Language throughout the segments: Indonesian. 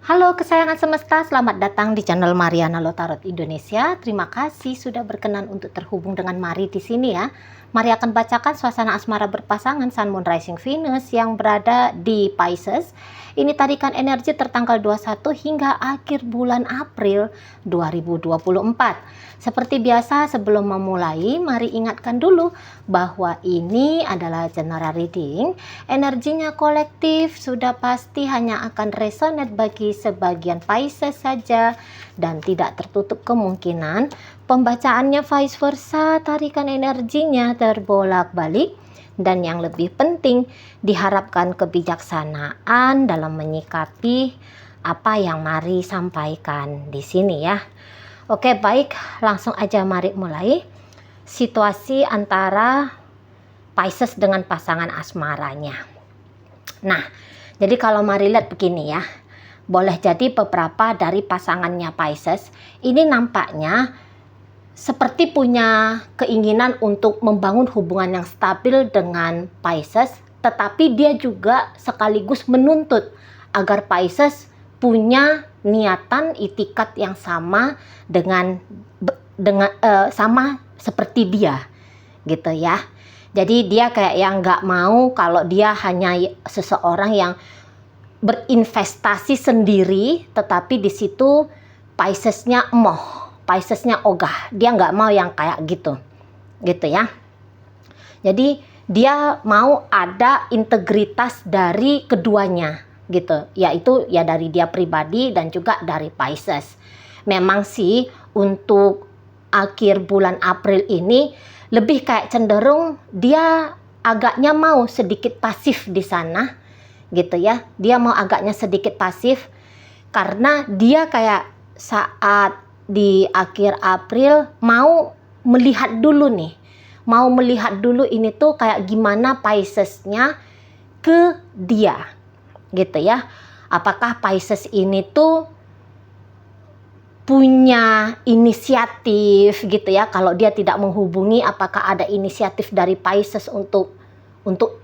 Halo kesayangan semesta, selamat datang di channel Mariana Lotarot Indonesia. Terima kasih sudah berkenan untuk terhubung dengan Mari di sini ya. Mari akan bacakan suasana asmara berpasangan Sun Moon Rising Venus yang berada di Pisces. Ini tarikan energi tertanggal 21 hingga akhir bulan April 2024. Seperti biasa sebelum memulai, mari ingatkan dulu bahwa ini adalah general reading. Energinya kolektif, sudah pasti hanya akan resonate bagi sebagian Pisces saja dan tidak tertutup kemungkinan pembacaannya vice versa, tarikan energinya terbolak-balik. Dan yang lebih penting, diharapkan kebijaksanaan dalam menyikapi apa yang Mari sampaikan di sini ya. Oke, baik, langsung aja mari mulai. Situasi antara Pisces dengan pasangan asmaranya. Nah, jadi kalau Mari lihat begini ya. Boleh jadi beberapa dari pasangannya Pisces ini nampaknya seperti punya keinginan untuk membangun hubungan yang stabil dengan Pisces, tetapi dia juga sekaligus menuntut agar Pisces punya niatan itikat yang sama dengan sama seperti dia, gitu ya. Jadi dia kayak yang nggak mau kalau dia hanya seseorang yang berinvestasi sendiri, tetapi di situ Pisces-nya emoh. Pisces-nya ogah, dia nggak mau yang kayak gitu ya. Jadi dia mau ada integritas dari keduanya gitu, yaitu ya dari dia pribadi dan juga dari Pisces. Memang sih untuk akhir bulan April ini lebih kayak cenderung dia agaknya mau sedikit pasif di sana gitu ya. Dia mau agaknya sedikit pasif karena dia kayak saat di akhir April mau melihat dulu nih. Mau melihat dulu ini tuh kayak gimana Pisces-nya ke dia. Gitu ya. Apakah Pisces ini tuh punya inisiatif gitu ya. Kalau dia tidak menghubungi, apakah ada inisiatif dari Pisces untuk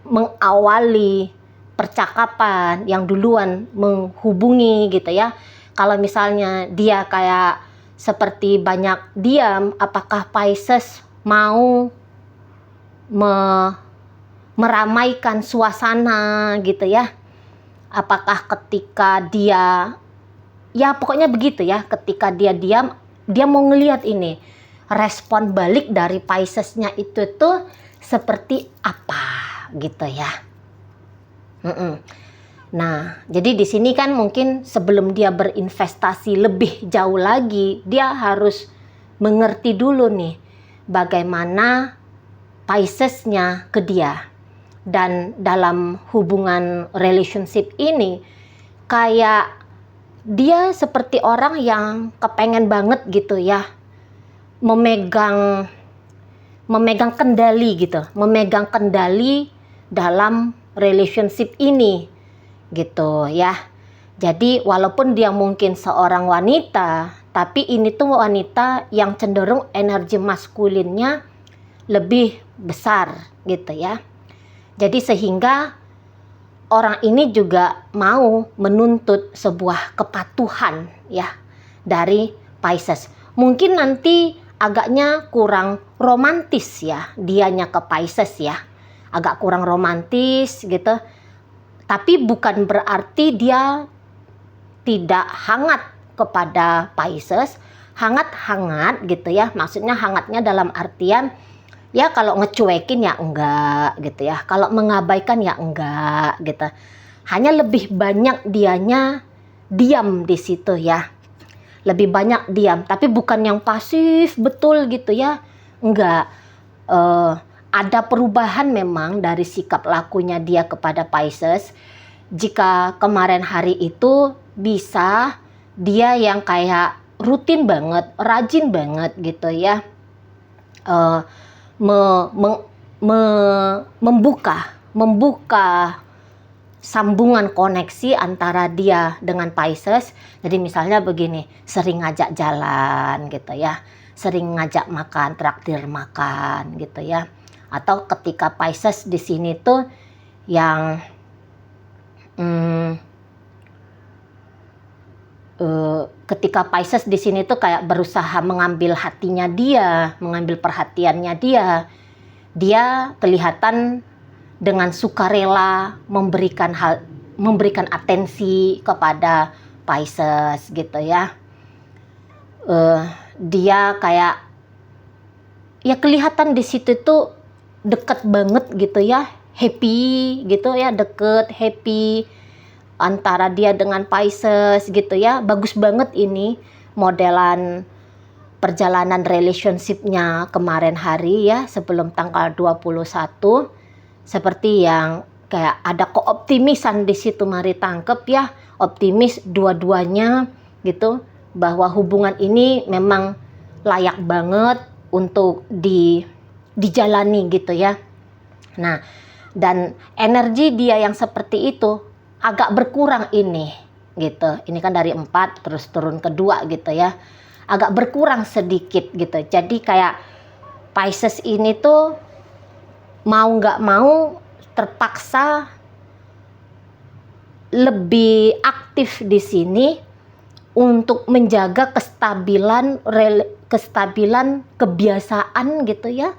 mengawali percakapan yang duluan menghubungi gitu ya. Kalau misalnya dia kayak seperti banyak diam, apakah Pisces mau meramaikan suasana gitu ya. Apakah ketika dia, ya pokoknya begitu ya, ketika dia diam, dia mau ngelihat ini respon balik dari Pisces-nya itu tuh seperti apa gitu ya. Nah, jadi di sini kan mungkin sebelum dia berinvestasi lebih jauh lagi, dia harus mengerti dulu nih bagaimana Pisces-nya ke dia. Dan dalam hubungan relationship ini kayak dia seperti orang yang kepengen banget gitu ya memegang kendali gitu, memegang kendali dalam relationship ini gitu ya. Jadi walaupun dia mungkin seorang wanita, tapi ini tuh wanita yang cenderung energi maskulinnya lebih besar gitu ya. Jadi sehingga orang ini juga mau menuntut sebuah kepatuhan ya dari Pisces. Mungkin nanti agaknya kurang romantis ya dianya ke Pisces ya. Agak kurang romantis gitu. Tapi bukan berarti dia tidak hangat kepada Pisces, hangat-hangat gitu ya. Maksudnya hangatnya dalam artian ya kalau ngecuekin ya enggak gitu ya. Kalau mengabaikan ya enggak gitu. Hanya lebih banyak dianya diam di situ ya. Lebih banyak diam, tapi bukan yang pasif betul gitu ya. Enggak. Ada perubahan memang dari sikap lakunya dia kepada Pisces. Jika kemarin hari itu bisa dia yang kayak rutin banget, rajin banget gitu ya, membuka sambungan koneksi antara dia dengan Pisces. Jadi misalnya begini, sering ngajak jalan gitu ya, sering ngajak makan, traktir makan gitu ya. Atau ketika Pisces di sini tuh yang ketika Pisces di sini tuh kayak berusaha mengambil hatinya dia, mengambil perhatiannya dia. Dia kelihatan dengan sukarela memberikan atensi kepada Pisces gitu ya. Dia kayak ya kelihatan di situ tuh deket banget gitu ya, happy gitu ya, deket happy antara dia dengan Pisces gitu ya. Bagus banget ini modelan perjalanan relationship-nya kemarin hari ya, sebelum tanggal 21. Seperti yang kayak ada keoptimisan di situ, mari tangkep ya, optimis dua-duanya gitu, bahwa hubungan ini memang layak banget untuk dijalani gitu ya. Nah, dan energi dia yang seperti itu agak berkurang ini gitu. Ini kan dari 4 terus turun ke 2 gitu ya. Agak berkurang sedikit gitu. Jadi kayak Pisces ini tuh mau nggak mau terpaksa lebih aktif di sini untuk menjaga kestabilan kebiasaan gitu ya,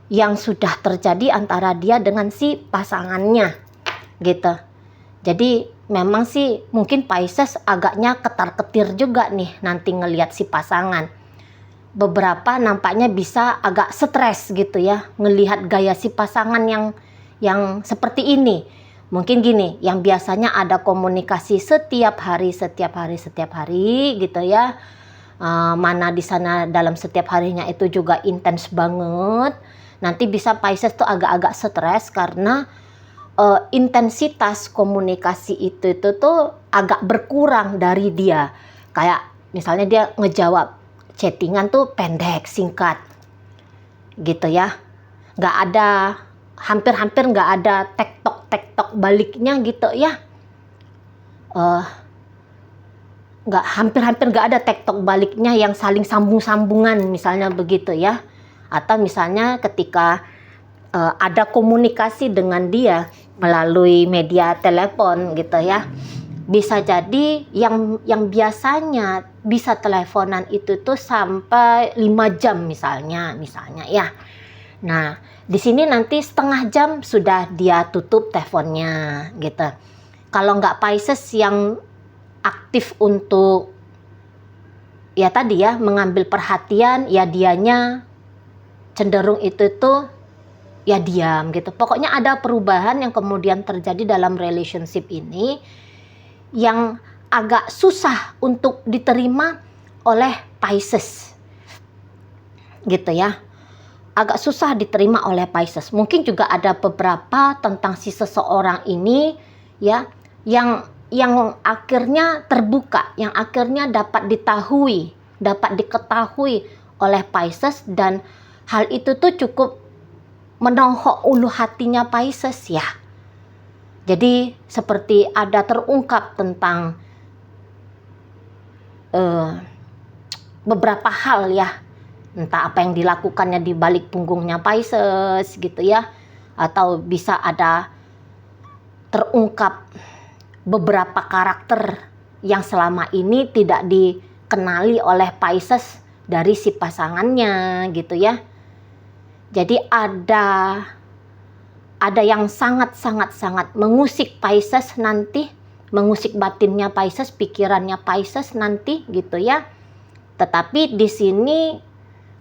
yang sudah terjadi antara dia dengan si pasangannya gitu. Jadi memang sih mungkin Pisces agaknya ketar-ketir juga nih nanti ngelihat si pasangan. Beberapa nampaknya bisa agak stres gitu ya, ngelihat gaya si pasangan yang seperti ini. Mungkin gini, yang biasanya ada komunikasi setiap hari gitu ya. Mana di sana dalam setiap harinya itu juga intens banget. Nanti bisa Pisces tuh agak-agak stres karena intensitas komunikasi itu tuh agak berkurang dari dia. Kayak misalnya dia ngejawab chattingan tuh pendek, singkat gitu ya. Nggak ada, hampir-hampir nggak ada tektok baliknya gitu ya. Hampir-hampir nggak ada tektok baliknya yang saling sambung-sambungan misalnya begitu ya. Atau misalnya ketika ada komunikasi dengan dia melalui media telepon gitu ya, bisa jadi yang biasanya bisa teleponan itu tuh sampai 5 jam misalnya ya. Nah, di sini nanti setengah jam sudah dia tutup teleponnya gitu. Kalau nggak Pisces yang aktif untuk ya tadi ya mengambil perhatian, ya dianya cenderung itu tuh ya diam gitu. Pokoknya ada perubahan yang kemudian terjadi dalam relationship ini yang agak susah untuk diterima oleh Pisces gitu ya. Agak susah diterima oleh Pisces. Mungkin juga ada beberapa tentang si seseorang ini ya yang akhirnya terbuka, yang akhirnya dapat diketahui oleh Pisces, dan hal itu tuh cukup menohok ulu hatinya Pisces ya. Jadi seperti ada terungkap tentang beberapa hal ya, entah apa yang dilakukannya di balik punggungnya Pisces gitu ya, atau bisa ada terungkap beberapa karakter yang selama ini tidak dikenali oleh Pisces dari si pasangannya gitu ya. Jadi ada yang sangat mengusik Pisces nanti, mengusik batinnya Pisces, pikirannya Pisces nanti gitu ya. Tetapi di sini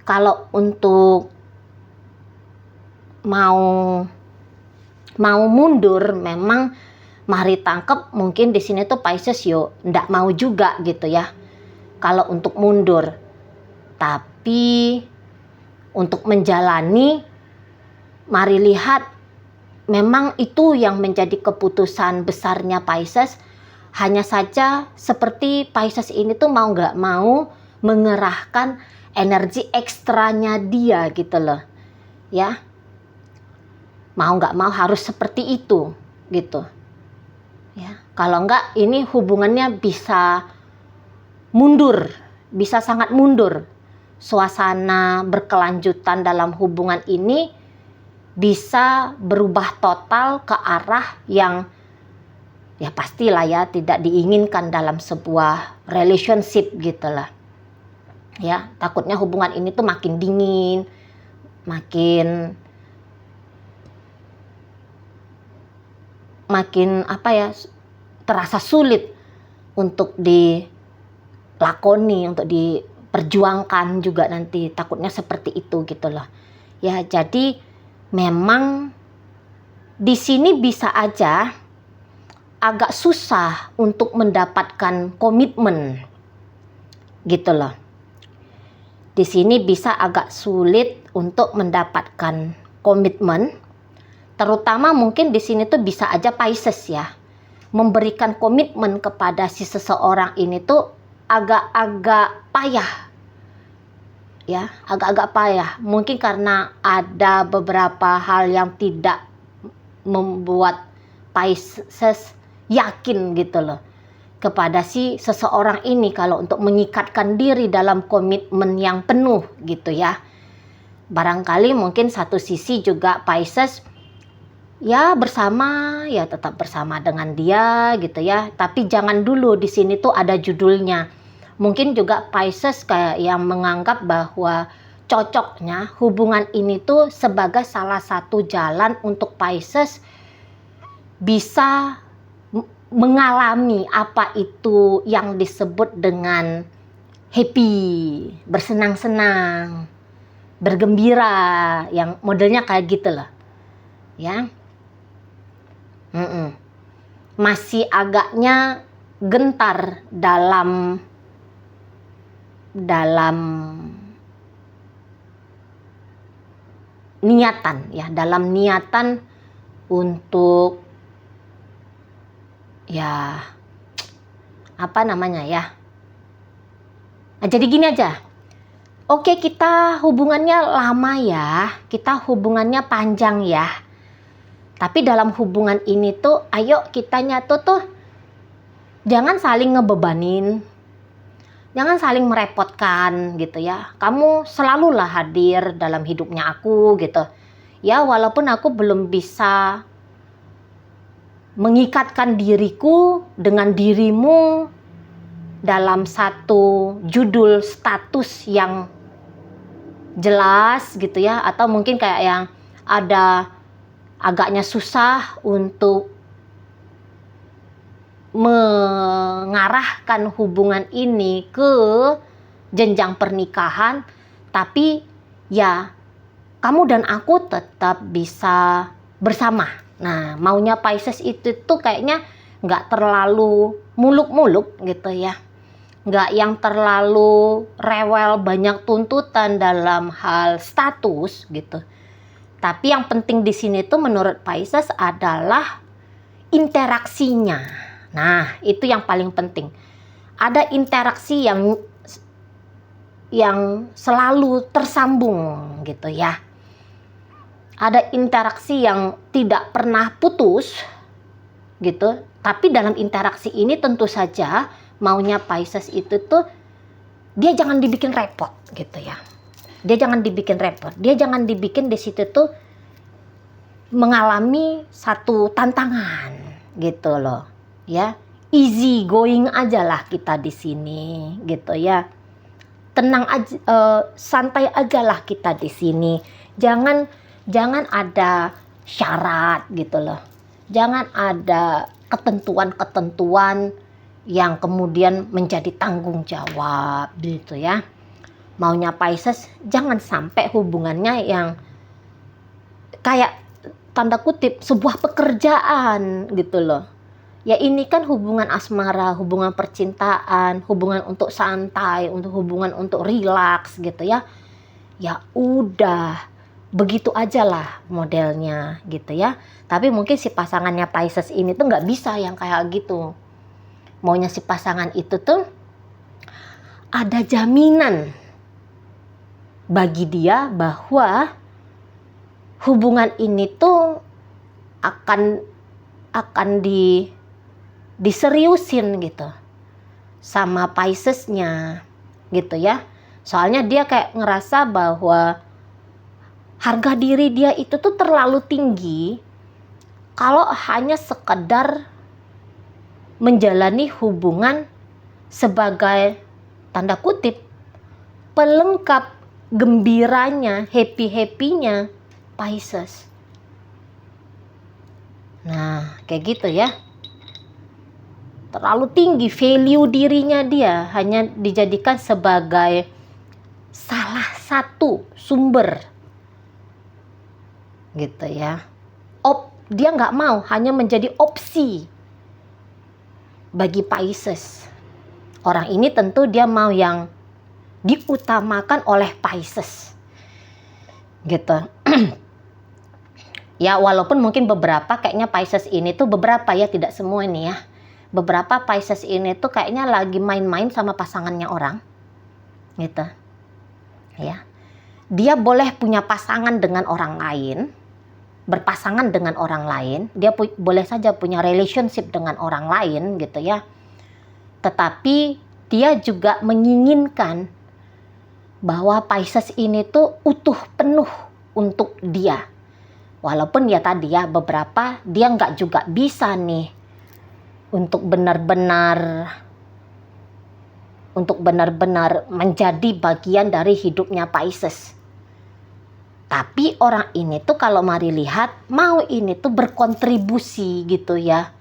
kalau untuk mau mundur, memang mari tangkep mungkin di sini tuh Pisces ndak mau juga gitu ya kalau untuk mundur. Tapi untuk menjalani, mari lihat memang itu yang menjadi keputusan besarnya Pisces. Hanya saja seperti Pisces ini tuh mau nggak mau mengerahkan energi ekstranya dia gitu loh ya. Mau nggak mau harus seperti itu gitu ya. Kalau nggak ini hubungannya bisa mundur, bisa sangat mundur. Suasana berkelanjutan dalam hubungan ini bisa berubah total ke arah yang ya pastilah ya tidak diinginkan dalam sebuah relationship gitu lah. Ya, takutnya hubungan ini tuh makin dingin, makin apa ya, terasa sulit untuk dilakoni, untuk diperjuangkan juga nanti, takutnya seperti itu gitu loh. Ya, jadi memang di sini bisa aja agak susah untuk mendapatkan komitmen gitu loh. Di sini bisa agak sulit untuk mendapatkan komitmen, terutama mungkin di sini tuh bisa aja Pisces ya, memberikan komitmen kepada si seseorang ini tuh agak-agak payah ya, agak-agak payah. Mungkin karena ada beberapa hal yang tidak membuat Pisces yakin gitu loh kepada si seseorang ini kalau untuk mengikatkan diri dalam komitmen yang penuh gitu ya. Barangkali mungkin satu sisi juga Pisces ya bersama, ya tetap bersama dengan dia gitu ya. Tapi jangan dulu, di sini tuh ada judulnya. Mungkin juga Pisces kayak yang menganggap bahwa cocoknya hubungan ini tuh sebagai salah satu jalan untuk Pisces bisa mengalami apa itu yang disebut dengan happy, bersenang-senang, bergembira, yang modelnya kayak gitu loh ya. Masih agaknya gentar dalam niatan ya, dalam niatan untuk ya apa namanya ya. Nah, jadi gini aja. Oke, kita hubungannya lama ya, kita hubungannya panjang ya. Tapi dalam hubungan ini tuh ayo kita nyatu tuh jangan saling ngebebanin, jangan saling merepotkan gitu ya. Kamu selalulah hadir dalam hidupnya aku gitu. Ya walaupun aku belum bisa mengikatkan diriku dengan dirimu dalam satu judul status yang jelas gitu ya, atau mungkin kayak yang ada agaknya susah untuk mengarahkan hubungan ini ke jenjang pernikahan, tapi ya kamu dan aku tetap bisa bersama. Nah, maunya Pisces itu tuh kayaknya nggak terlalu muluk-muluk gitu ya. Nggak yang terlalu rewel, banyak tuntutan dalam hal status gitu. Tapi yang penting di sini tuh menurut Pisces adalah interaksinya. Nah, itu yang paling penting. Ada interaksi yang selalu tersambung gitu ya. Ada interaksi yang tidak pernah putus gitu. Tapi dalam interaksi ini tentu saja maunya Pisces itu tuh dia jangan dibikin repot gitu ya. Dia jangan dibikin repot. Dia jangan dibikin di situ tuh mengalami satu tantangan gitu loh. Ya, easy going aja lah kita di sini gitu ya. Tenang aja, santai aja lah kita di sini. Jangan ada syarat gitu loh. Jangan ada ketentuan-ketentuan yang kemudian menjadi tanggung jawab gitu ya. Maunya Pisces jangan sampai hubungannya yang kayak tanda kutip sebuah pekerjaan gitu loh. Ya ini kan hubungan asmara, hubungan percintaan, hubungan untuk santai, untuk hubungan untuk rilaks gitu ya. Ya udah, begitu aja lah modelnya gitu ya. Tapi mungkin si pasangannya Pisces ini tuh nggak bisa yang kayak gitu. Maunya si pasangan itu tuh ada jaminan bagi dia bahwa hubungan ini tuh akan diseriusin gitu sama Piscesnya gitu ya. Soalnya dia kayak ngerasa bahwa harga diri dia itu tuh terlalu tinggi kalau hanya sekedar menjalani hubungan sebagai tanda kutip pelengkap gembiranya, happy-happynya Pisces. Nah, kayak gitu ya. Terlalu tinggi value dirinya dia, hanya dijadikan sebagai salah satu sumber. Gitu ya. Dia nggak mau, hanya menjadi opsi bagi Pisces. Orang ini tentu dia mau yang diutamakan oleh Pisces. Gitu. Ya, walaupun mungkin beberapa kayaknya Pisces ini tuh beberapa ya, tidak semua ini ya. Beberapa Pisces ini tuh kayaknya lagi main-main sama pasangannya orang. Gitu. Ya. Dia boleh punya pasangan dengan orang lain, berpasangan dengan orang lain, dia boleh saja punya relationship dengan orang lain gitu ya. Tetapi dia juga menginginkan bahwa Pisces ini tuh utuh penuh untuk dia. Walaupun ya tadi ya beberapa dia nggak juga bisa nih untuk benar-benar menjadi bagian dari hidupnya Pisces. Tapi orang ini tuh kalau mari lihat mau ini tuh berkontribusi gitu ya.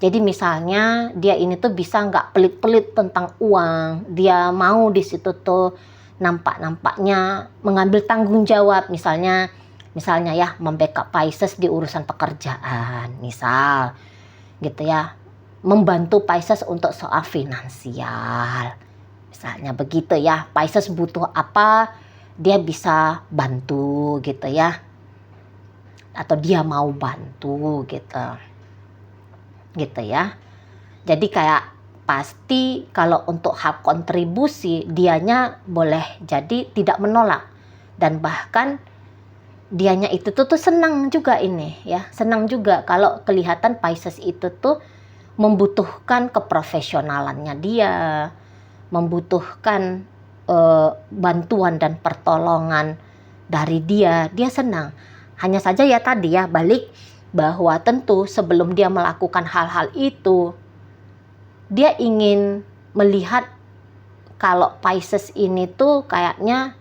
Jadi misalnya dia ini tuh bisa nggak pelit-pelit tentang uang, dia mau di situ tuh nampaknya mengambil tanggung jawab, misalnya ya membackup Pisces di urusan pekerjaan, misal gitu ya, membantu Pisces untuk soal finansial, misalnya begitu ya. Pisces butuh apa, dia bisa bantu gitu ya, atau dia mau bantu gitu ya. Jadi kayak pasti kalau untuk hak kontribusi dianya boleh jadi tidak menolak, dan bahkan dianya itu tuh senang juga ini ya, senang juga kalau kelihatan Pisces itu tuh membutuhkan keprofesionalannya dia, membutuhkan bantuan dan pertolongan dari dia senang. Hanya saja ya tadi ya balik bahwa tentu sebelum dia melakukan hal-hal itu dia ingin melihat kalau Pisces ini tuh kayaknya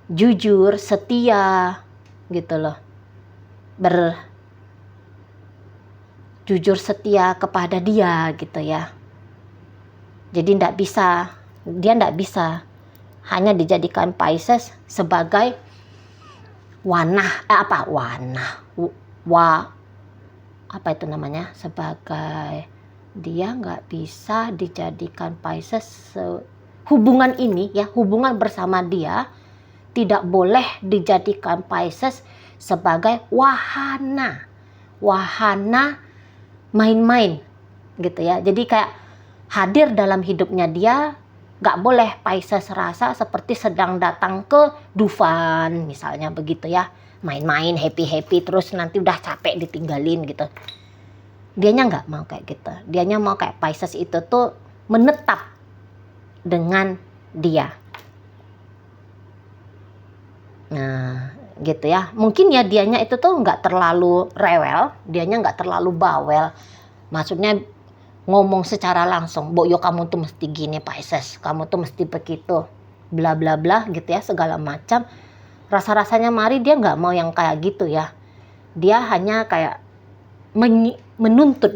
jujur, setia gitu loh, jujur setia kepada dia gitu ya. Jadi dia nggak bisa hanya dijadikan Pisces sebagai sebagai dia nggak bisa dijadikan Pisces hubungan ini ya, hubungan bersama dia tidak boleh dijadikan Pisces sebagai wahana main-main gitu ya. Jadi kayak hadir dalam hidupnya dia, nggak boleh Pisces rasa seperti sedang datang ke Dufan misalnya begitu ya, main-main happy terus nanti udah capek ditinggalin gitu. Dianya nggak mau kayak gitu. Dianya mau kayak Pisces itu tuh menetap dengan dia. Nah gitu ya, mungkin ya dianya itu tuh nggak terlalu rewel, dianya nggak terlalu bawel, maksudnya ngomong secara langsung, Boyo kamu tuh mesti gini Pisces, kamu tuh mesti begitu, bla bla bla gitu ya, segala macam. Rasa-rasanya mari dia nggak mau yang kayak gitu ya, dia hanya kayak menuntut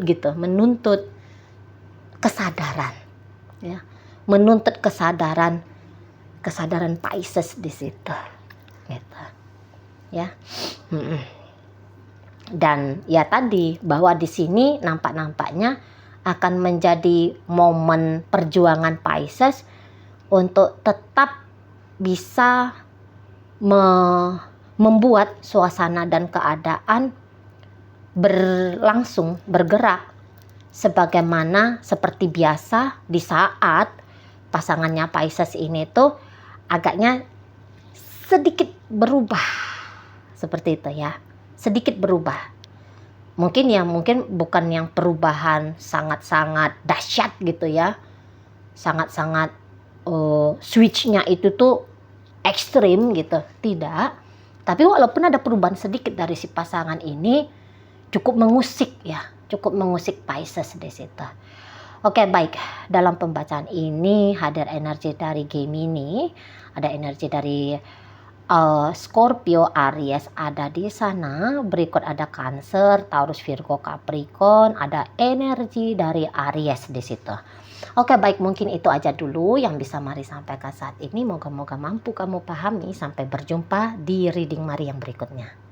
kesadaran ya, menuntut kesadaran Pisces di situ gitu ya. Dan ya tadi bahwa di sini nampaknya akan menjadi momen perjuangan Pisces untuk tetap bisa membuat suasana dan keadaan bergerak sebagaimana seperti biasa di saat pasangannya Pisces ini tuh agaknya sedikit berubah seperti itu ya, sedikit berubah. Mungkin bukan yang perubahan sangat-sangat dahsyat gitu ya, sangat-sangat switchnya itu tuh ekstrim gitu, tidak. Tapi walaupun ada perubahan sedikit dari si pasangan ini, cukup mengusik Pisces di situ. Oke, baik. Dalam pembacaan ini hadir energi dari Gemini, ada energi dari Scorpio, Aries ada di sana, berikut ada Cancer, Taurus, Virgo, Capricorn, ada energi dari Aries di situ. Oke, baik, mungkin itu aja dulu yang bisa Mari sampaikan saat ini. Moga-moga mampu kamu pahami. Sampai berjumpa di reading Mari yang berikutnya.